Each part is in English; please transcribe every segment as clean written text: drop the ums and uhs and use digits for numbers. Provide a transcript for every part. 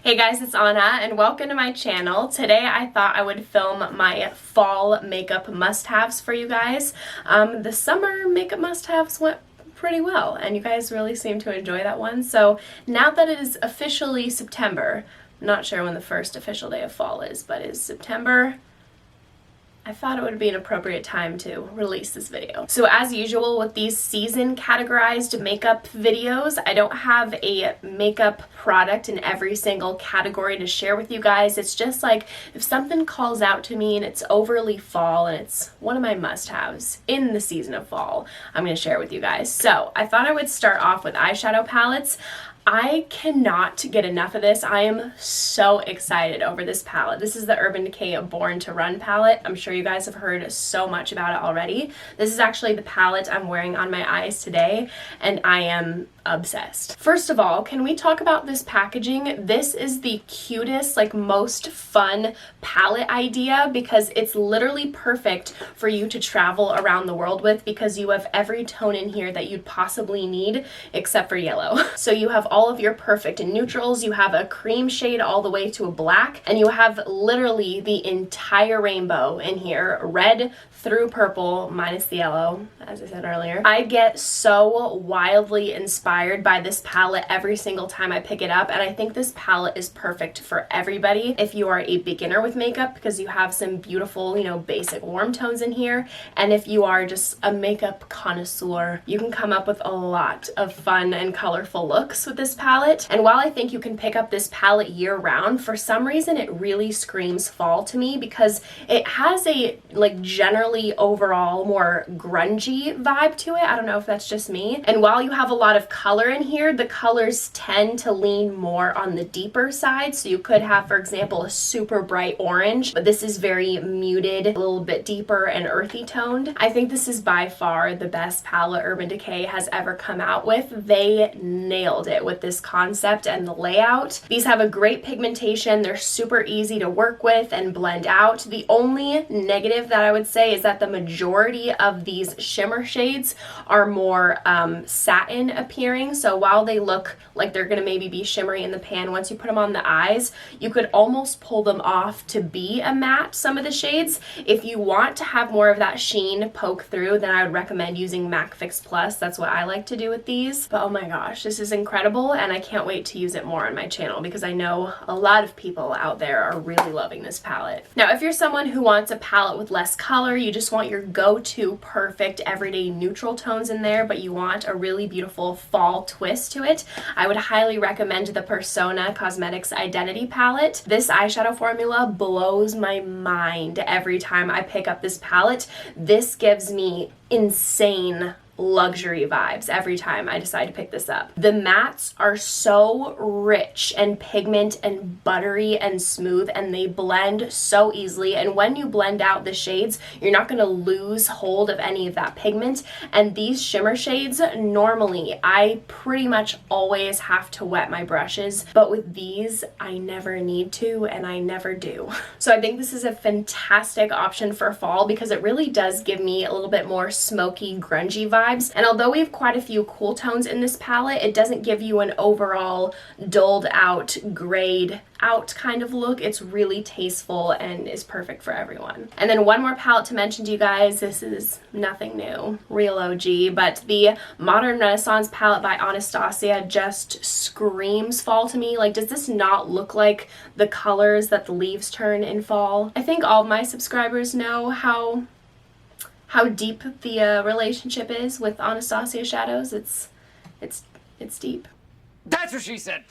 Hey guys, it's Anna and welcome to my channel. Today I thought I would film my fall makeup must-haves for you guys. The summer makeup must-haves went pretty well and you guys really seem to enjoy that one. So now that it is officially September, I'm not sure when the first official day of fall is, but it's September. I thought it would be an appropriate time to release this video. So as usual with these season categorized makeup videos, I don't have a makeup product in every single category to share with you guys. It's just like if something calls out to me and it's overly fall and it's one of my must-haves in the season of fall, I'm going to share with you guys. So I thought I would start off with eyeshadow palettes. I cannot get enough of this. I am so excited over this palette. This is the Urban Decay Born to Run palette. I'm sure you guys have heard so much about it already. This is actually the palette I'm wearing on my eyes today, and I am obsessed. First of all, can we talk about this packaging? This is the cutest, like most fun palette idea because it's literally perfect for you to travel around the world with because you have every tone in here that you'd possibly need except for yellow. So you have all of your perfect neutrals, you have a cream shade all the way to a black, and you have literally the entire rainbow in here, red through purple minus the yellow, as I said earlier. I get so wildly inspired by this palette every single time I pick it up, and I think this palette is perfect for everybody. If you are a beginner with makeup, because you have some beautiful, basic warm tones in here, and if you are just a makeup connoisseur, you can come up with a lot of fun and colorful looks with this palette. And while I think you can pick up this palette year-round, for some reason it really screams fall to me because it has a generally overall more grungy vibe to it. I don't know if that's just me. And while you have a lot of color in here, the colors tend to lean more on the deeper side. So you could have, for example, a super bright orange, but this is very muted, a little bit deeper and earthy toned. I think this is by far the best palette Urban Decay has ever come out with. They nailed it with this concept and the layout. These have a great pigmentation. They're super easy to work with and blend out. The only negative that I would say is that the majority of these shimmer shades are more satin appearing. So while they look like they're going to maybe be shimmery in the pan, once you put them on the eyes, you could almost pull them off to be a matte, some of the shades. If you want to have more of that sheen poke through, then I would recommend using MAC Fix Plus. That's what I like to do with these. But oh my gosh, this is incredible and I can't wait to use it more on my channel because I know a lot of people out there are really loving this palette. Now, if you're someone who wants a palette with less color, you just want your go-to perfect everyday neutral tones in there, but you want a really beautiful fall twist to it, I would highly recommend the Persona Cosmetics Identity palette. This eyeshadow formula blows my mind every time I pick up this palette. This gives me insane luxury vibes every time I decide to pick this up. The mattes are so rich and pigment and buttery and smooth, and they blend so easily, and when you blend out the shades, you're not going to lose hold of any of that pigment. And these shimmer shades, normally I pretty much always have to wet my brushes, but with these I never need to and I never do. So I think this is a fantastic option for fall because it really does give me a little bit more smoky, grungy vibe. And although we have quite a few cool tones in this palette, it doesn't give you an overall dulled out, grayed out kind of look. It's really tasteful and is perfect for everyone. And then one more palette to mention to you guys. This is nothing new, real OG, but the Modern Renaissance palette by Anastasia just screams fall to me. Like, does this not look like the colors that the leaves turn in fall? I think all of my subscribers know how deep the relationship is with Anastasia shadows. It's deep. That's what she said.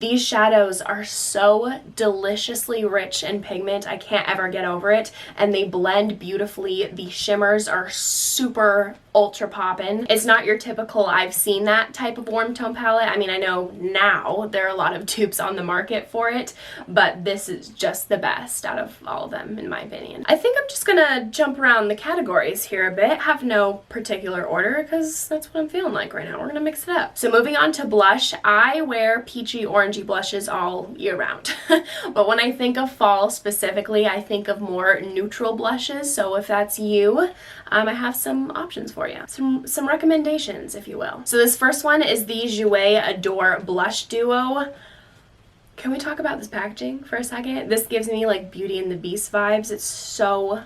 These shadows are so deliciously rich in pigment. I can't ever get over it. And they blend beautifully. The shimmers are super ultra poppin'. It's not your typical I've seen that type of warm tone palette. I mean, I know now there are a lot of dupes on the market for it, but this is just the best out of all of them in my opinion. I think I'm just gonna jump around the categories here a bit. Have no particular order because that's what I'm feeling like right now. We're gonna mix it up. So moving on to blush, I wear peachy orangey blushes all year round. But when I think of fall specifically, I think of more neutral blushes. So if that's you, I have some options for for you. Some recommendations, if you will. So this first one is the Jouer Adore Blush Duo. Can we talk about this packaging for a second? This gives me like Beauty and the Beast vibes. It's so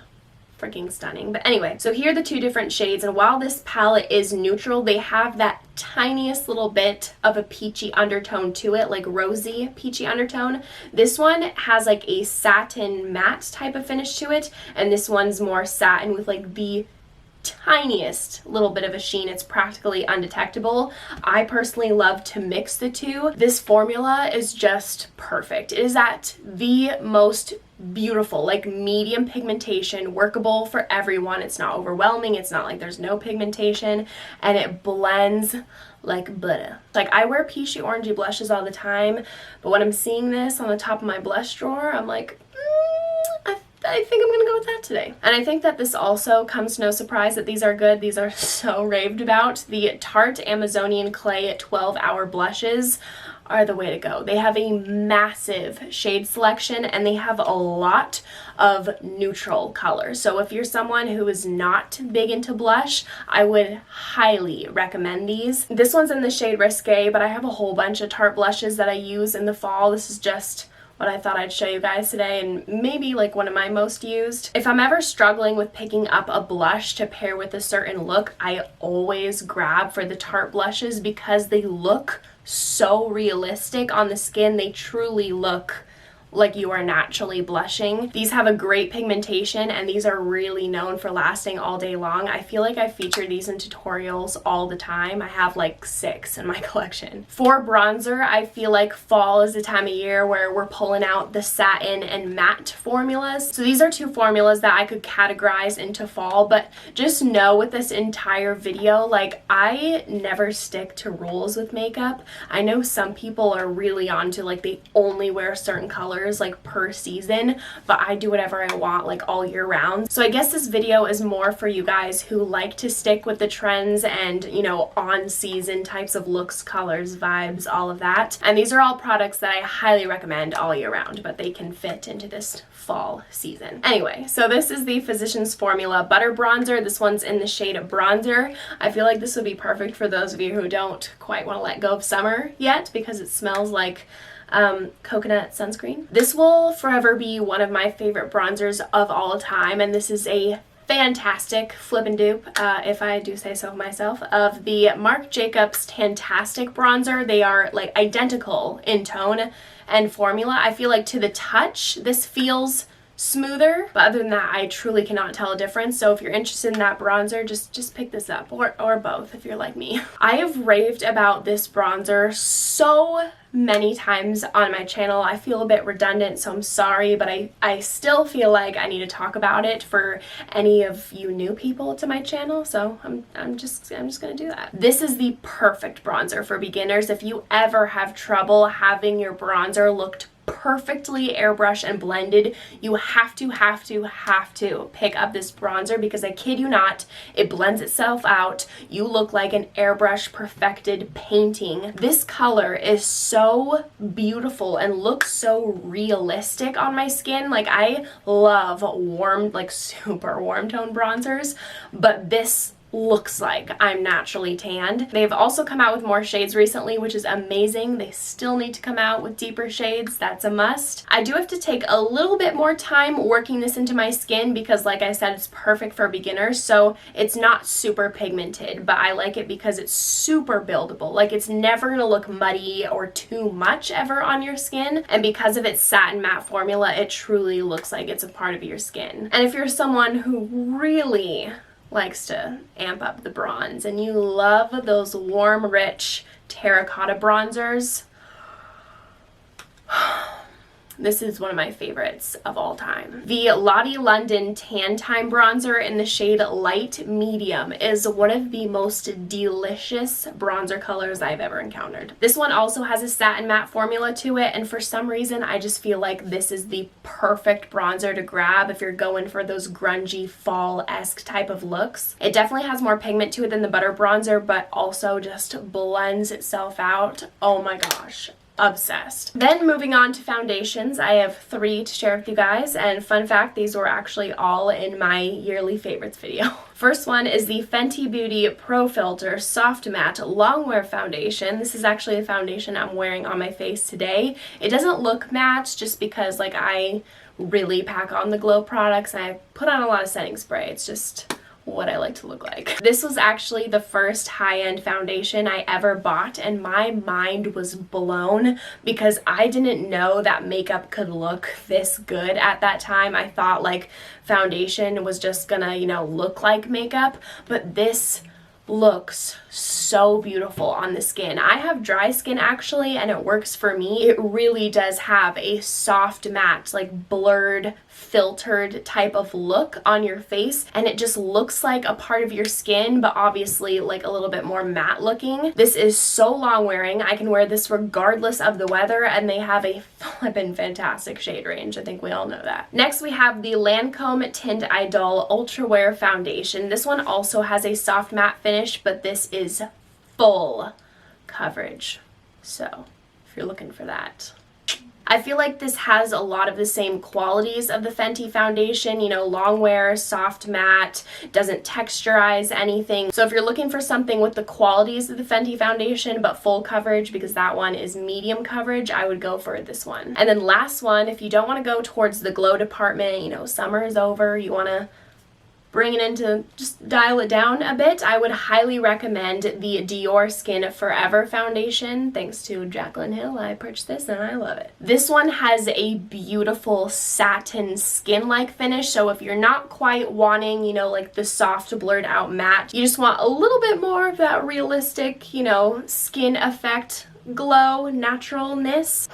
freaking stunning. But anyway, so here are the two different shades, and while this palette is neutral, they have that tiniest little bit of a peachy undertone to it, like rosy peachy undertone. This one has like a satin matte type of finish to it, and this one's more satin with like the tiniest little bit of a sheen. It's practically undetectable. I personally love to mix the two. This formula is just perfect. It is at the most beautiful, like medium pigmentation, workable for everyone. It's not overwhelming. It's not like there's no pigmentation, and it blends like butter. Like, I wear peachy orangey blushes all the time, but when I'm seeing this on the top of my blush drawer, I'm like, I think I'm gonna go with that today. And I think that this also comes to no surprise that these are good. These are so raved about. The Tarte Amazonian Clay 12-Hour Blushes are the way to go. They have a massive shade selection, and they have a lot of neutral colors. So if you're someone who is not big into blush, I would highly recommend these. This one's in the shade Risque, but I have a whole bunch of Tarte blushes that I use in the fall. This is just what I thought I'd show you guys today, and maybe like one of my most used. If I'm ever struggling with picking up a blush to pair with a certain look, I always grab for the Tarte blushes because they look so realistic on the skin. They truly look like you are naturally blushing. These have a great pigmentation, and these are really known for lasting all day long. I feel like I feature these in tutorials all the time. I have like 6 in my collection. For bronzer, I feel like fall is the time of year where we're pulling out the satin and matte formulas. So these are 2 formulas that I could categorize into fall, but just know with this entire video, like, I never stick to rules with makeup. I know some people are really onto like they only wear certain colors like per season, but I do whatever I want like all year round. So I guess this video is more for you guys who like to stick with the trends and, you know, on season types of looks, colors, vibes, all of that. And these are all products that I highly recommend all year round, but they can fit into this fall season. Anyway, so this is the Physicians Formula Butter Bronzer. This one's in the shade Bronzer. I feel like this would be perfect for those of you who don't quite want to let go of summer yet because it smells like coconut sunscreen. This will forever be one of my favorite bronzers of all time, and this is a fantastic flip and dupe, if I do say so myself, of the Marc Jacobs Tantastic Bronzer. They are like identical in tone and formula. I feel like to the touch, this feels smoother, but other than that, I truly cannot tell a difference. So if you're interested in that bronzer, just pick this up, or both if you're like me. I have raved about this bronzer so many times on my channel. I feel a bit redundant, so I'm sorry, but I still feel like I need to talk about it for any of you new people to my channel, so I'm just gonna do that. This is the perfect bronzer for beginners. If you ever have trouble having your bronzer looked perfectly airbrush and blended, you have to pick up this bronzer, because I kid you not, it blends itself out. You look like an airbrush perfected painting. This color is so beautiful and looks so realistic on my skin. Like, I love warm, like super warm tone bronzers, but this looks like I'm naturally tanned. They've also come out with more shades recently, which is amazing. They still need to come out with deeper shades. That's a must. I do have to take a little bit more time working this into my skin because, like I said, it's perfect for beginners, so it's not super pigmented, but I like it because it's super buildable. Like, it's never gonna look muddy or too much ever on your skin, and because of its satin matte formula, it truly looks like it's a part of your skin. And if you're someone who really likes to amp up the bronze and you love those warm, rich terracotta bronzers, this is one of my favorites of all time. The Lottie London Tan Time Bronzer in the shade Light Medium is one of the most delicious bronzer colors I've ever encountered. This one also has a satin matte formula to it, and for some reason I just feel like this is the perfect bronzer to grab if you're going for those grungy fall-esque type of looks. It definitely has more pigment to it than the Butter Bronzer, but also just blends itself out. Oh my gosh. obsessed. Then moving on to foundations, I have 3 to share with you guys, and fun fact, these were actually all in my yearly favorites video. First one is the Fenty Beauty Pro Filter Soft Matte Longwear Foundation. This is actually the foundation I'm wearing on my face today. It doesn't look matte just because like I really pack on the glow products and I put on a lot of setting spray. It's just what I like to look like. This was actually the first high-end foundation I ever bought, and my mind was blown because I didn't know that makeup could look this good at that time. I thought like foundation was just gonna, you know, look like makeup, but this looks so beautiful on the skin. I have dry skin actually, and it works for me. It really does have a soft matte, like blurred, filtered type of look on your face, and it just looks like a part of your skin, but obviously like a little bit more matte looking. This is so long wearing. I can wear this regardless of the weather, and they have a flippin' fantastic shade range. I think we all know that. Next we have the Lancome Tint Idole Ultra Wear Foundation. This one also has a soft matte finish, but this is full coverage. So if you're looking for that. I feel like this has a lot of the same qualities of the Fenty foundation, you know, long wear, soft matte, doesn't texturize anything. So if you're looking for something with the qualities of the Fenty foundation but full coverage, because that one is medium coverage, I would go for this one. And then last one, if you don't want to go towards the glow department, you know, summer is over, you want to bring it into, just dial it down a bit, I would highly recommend the Diorskin Forever Foundation. Thanks to Jaclyn Hill, I purchased this and I love it. This one has a beautiful satin skin-like finish, so if you're not quite wanting, you know, like the soft blurred out matte, you just want a little bit more of that realistic, you know, skin effect, glow, naturalness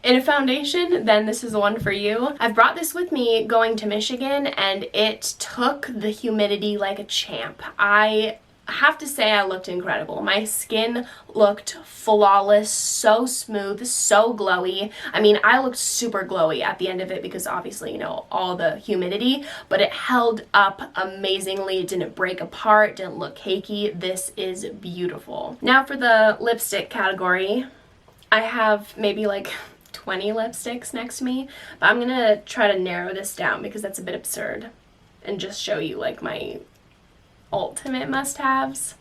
in a foundation, then this is the one for you. I've brought this with me going to Michigan, and it took the humidity like a champ. I have to say I looked incredible. My skin looked flawless, so smooth, so glowy. I mean, I looked super glowy at the end of it because obviously, you know, all the humidity, but it held up amazingly. It didn't break apart, didn't look cakey. This is beautiful. Now for the lipstick category, I have maybe like 20 lipsticks next to me, but I'm gonna try to narrow this down because that's a bit absurd and just show you like my ultimate must-haves.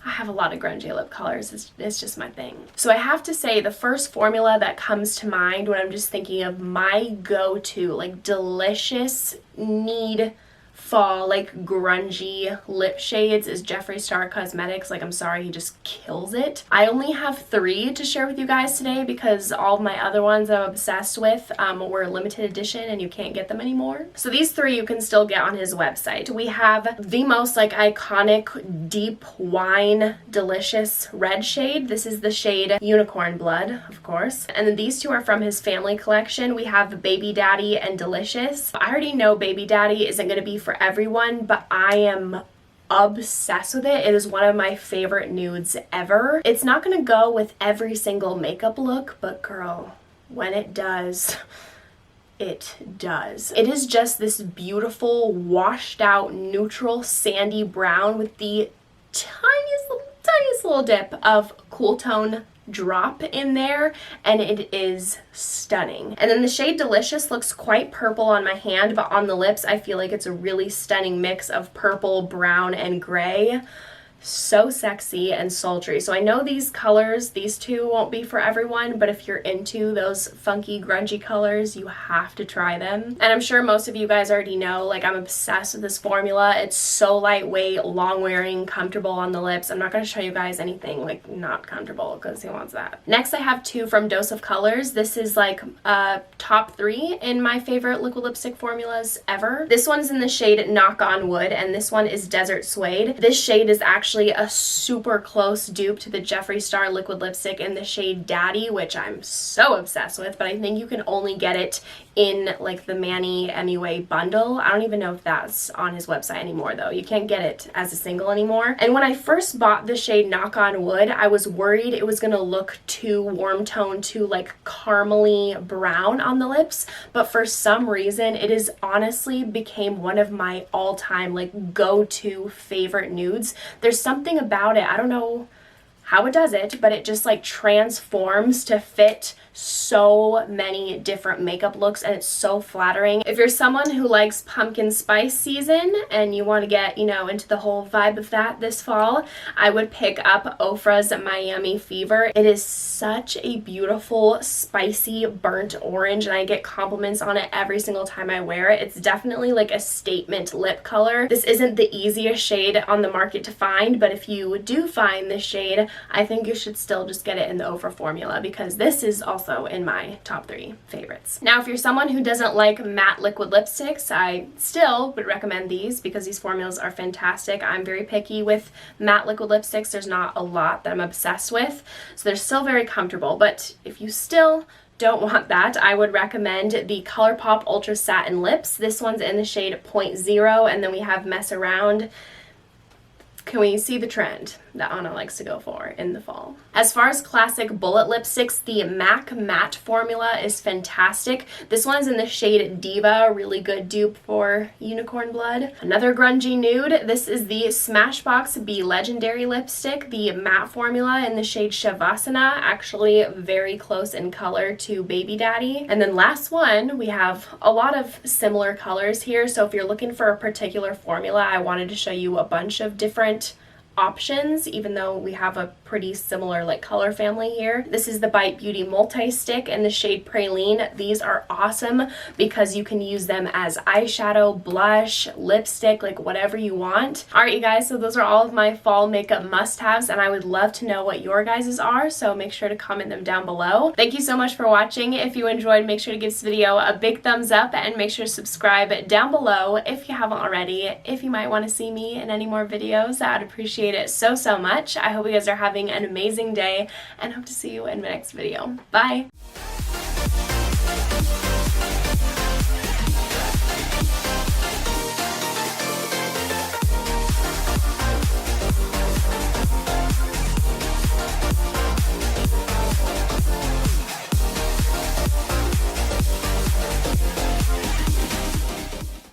I have a lot of grungy lip colors. It's just my thing. So I have to say the first formula that comes to mind when I'm just thinking of my go-to, like delicious, need fall, like grungy lip shades is Jeffree Star Cosmetics. Like, I'm sorry, he just kills it. I only have 3 to share with you guys today because all of my other ones I'm obsessed with were limited edition and you can't get them anymore. So these 3 you can still get on his website. We have the most like iconic deep wine delicious red shade. This is the shade Unicorn Blood, of course. And then these 2 are from his family collection. We have Baby Daddy and Delicious. I already know Baby Daddy isn't going to be for everyone, but I am obsessed with it. It is one of my favorite nudes ever. It's not going to go with every single makeup look, but girl, when it does, it does. It is just this beautiful, washed out, neutral, sandy brown with the tiniest little dip of cool tone drop in there, and it is stunning. And then the shade Delicious looks quite purple on my hand, but on the lips I feel like it's a really stunning mix of purple, brown, and gray. So sexy and sultry. So I know these colors, these 2 won't be for everyone, but if you're into those funky grungy colors, you have to try them. And I'm sure most of you guys already know, like, I'm obsessed with this formula. It's so lightweight, long wearing, comfortable on the lips. I'm not going to show you guys anything like not comfortable because who wants that? Next I have 2 from Dose of Colors. This is like top 3 in my favorite liquid lipstick formulas ever. This one's in the shade Knock on Wood, and this one is Desert Suede. This shade is actually a super close dupe to the Jeffree Star liquid lipstick in the shade Daddy, which I'm so obsessed with, but I think you can only get it in like the Manny MUA bundle. I don't even know if that's on his website anymore though. You can't get it as a single anymore. And when I first bought the shade Knock on Wood, I was worried it was gonna look too warm toned, too like caramely brown on the lips, but for some reason it is honestly became one of my all-time like go-to favorite nudes. There's something about it, I don't know how it does it, but it just like transforms to fit so many different makeup looks, and it's so flattering. If you're someone who likes pumpkin spice season and you want to get, you know, into the whole vibe of that this fall, I would pick up Ofra's Miami Fever. It is such a beautiful, spicy, burnt orange, and I get compliments on it every single time I wear it. It's definitely like a statement lip color. This isn't the easiest shade on the market to find, but if you do find this shade, I think you should still just get it in the Ofra formula, because this is also in my top 3 favorites. Now, if you're someone who doesn't like matte liquid lipsticks, I still would recommend these because these formulas are fantastic. I'm very picky with matte liquid lipsticks. There's not a lot that I'm obsessed with, so they're still very comfortable. But if you still don't want that, I would recommend the Colourpop Ultra Satin Lips. This one's in the shade 0.0, and then we have Mess Around. Can we see the trend that Anna likes to go for in the fall? As far as classic bullet lipsticks, the MAC Matte formula is fantastic. This one's in the shade Diva, a really good dupe for Unicorn Blood. Another grungy nude. This is the Smashbox Be Legendary lipstick, the matte formula in the shade Shavasana, actually very close in color to Baby Daddy. And then last one, we have a lot of similar colors here, so if you're looking for a particular formula, I wanted to show you a bunch of different options, even though we have a pretty similar like color family here. This is the Bite Beauty multi-stick in the shade Praline. These are awesome because you can use them as eyeshadow, blush, lipstick, like whatever you want. Alright, you guys, so those are all of my fall makeup must-haves, and I would love to know what your guys's are, so make sure to comment them down below. Thank you so much for watching. If you enjoyed, make sure to give this video a big thumbs up and make sure to subscribe down below if you haven't already. If you might want to see me in any more videos, I would appreciate it so much. I hope you guys are having an amazing day and hope to see you in my next video. Bye!